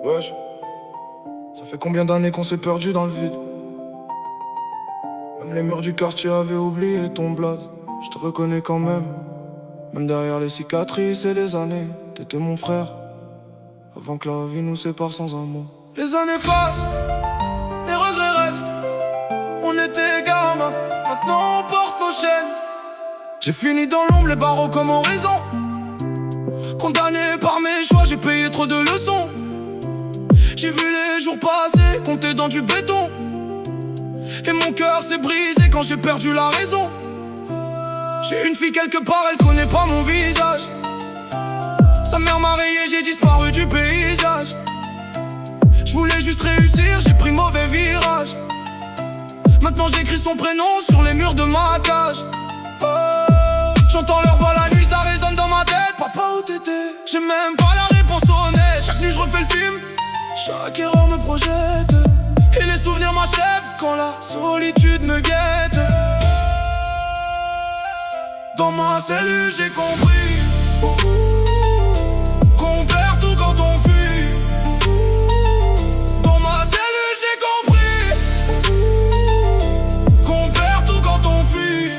Wesh, ça fait combien d'années qu'on s'est perdu dans le vide? Même les murs du quartier avaient oublié ton blaze. Je te reconnais quand même, même derrière les cicatrices et les années. T'étais mon frère, avant que la vie nous sépare sans un mot. Les années passent, les regrets restent. On était gamins, maintenant on porte nos chaînes. J'ai fini dans l'ombre, les barreaux comme horizon. Condamné par mes choix, j'ai payé trop de leçons. J'ai vu les jours passer, compter dans du béton. Et mon cœur s'est brisé quand j'ai perdu la raison. J'ai une fille quelque part, elle connaît pas mon visage. Sa mère m'a rayé, j'ai disparu du paysage. Je voulais juste réussir, j'ai pris mauvais virage. Maintenant j'écris son prénom sur les murs de ma cage. J'entends leur voix la nuit, ça résonne dans ma tête. Papa, où t'étais? J'ai même pas la réponse honnête. Chaque nuit je refais le film, chaque erreur me projette. Et les souvenirs m'achèvent quand la solitude me guette. Dans ma cellule j'ai compris qu'on perd tout quand on fuit. Dans ma cellule j'ai compris qu'on perd tout quand on fuit.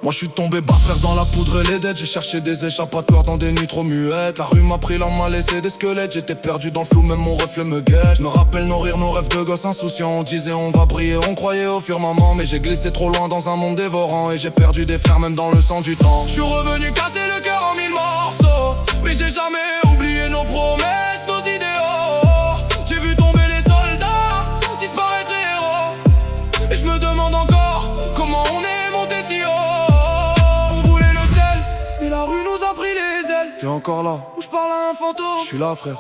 Moi je suis tombé bas frère dans la poudre et les dettes. J'ai cherché des échappatoires dans des nuits trop muettes. La rue m'a pris, l'en m'a laissé des squelettes. J'étais perdu dans le flou, même mon reflet me guette. Je me rappelle nos rires, nos rêves de gosses insouciants. On disait on va briller, on croyait au firmament. Mais j'ai glissé trop loin dans un monde dévorant. Et j'ai perdu des frères même dans le sang du temps. Je suis revenu casser le cœur en mille morceaux. Mais j'ai jamais oublié nos promesses, nos idéaux. J'ai vu tomber les soldats, disparaître les héros. Et je me demande encore comment on est monté si haut. Mais la rue nous a pris les ailes. T'es encore là, où je parle à un fantôme. Je suis là frère,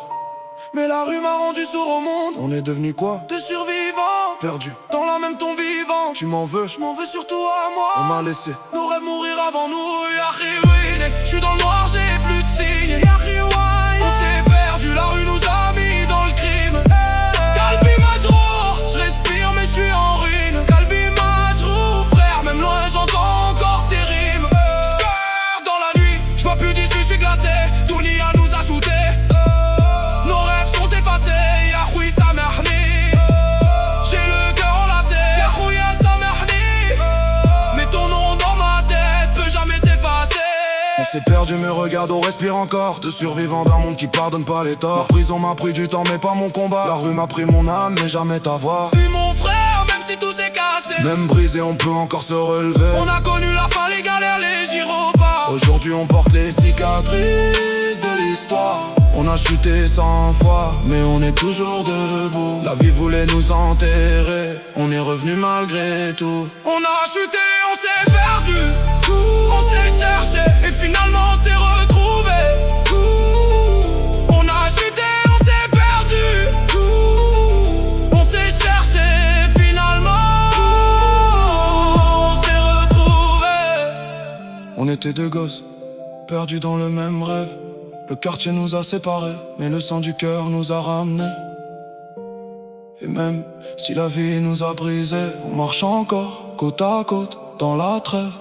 mais la rue m'a rendu sourd au monde. On est devenu quoi? Des survivants, perdus dans la même tombe vivante. Tu m'en veux? Je m'en veux surtout à moi. On m'a laissé nos rêves mourir avant nous. Je suis dans le noir, j'ai plus de signes. On s'est perdu, la rue nous a mis dans le crime. Kalbi Majrou, je respire mais je suis en ruine. Kalbi Majrou, frère, même loin j'entends encore tes rimes. Plus d'ici, je suis glacé, Dunia nous a shooté. Nos rêves sont effacés, Yahoui Samahni. J'ai le cœur enlacé, Yahoui Samahni. Mais ton nom dans ma tête peut jamais s'effacer. On s'est perdu mais regarde on respire encore. De survivants d'un monde qui pardonne pas les torts. La prison m'a pris du temps mais pas mon combat. La rue m'a pris mon âme mais jamais ta voix. Puis mon frère même si tout s'est cassé. Même brisé on peut encore se relever. On a connu la fin, les galères, les gyrophares. Aujourd'hui on porte les cicatrices de l'histoire. On a chuté 100 fois, mais on est toujours debout. La vie voulait nous enterrer, on est revenu malgré tout. On a chuté, on s'est perdu, on s'est cherché, et finalement on s'est retrouvé. On a chuté, on s'est perdu, on s'est cherché, finalement on s'est retrouvé. On était deux gosses, perdus dans le même rêve. Le quartier nous a séparés, mais le sang du cœur nous a ramenés. Et même si la vie nous a brisés, on marche encore côte à côte dans la trêve.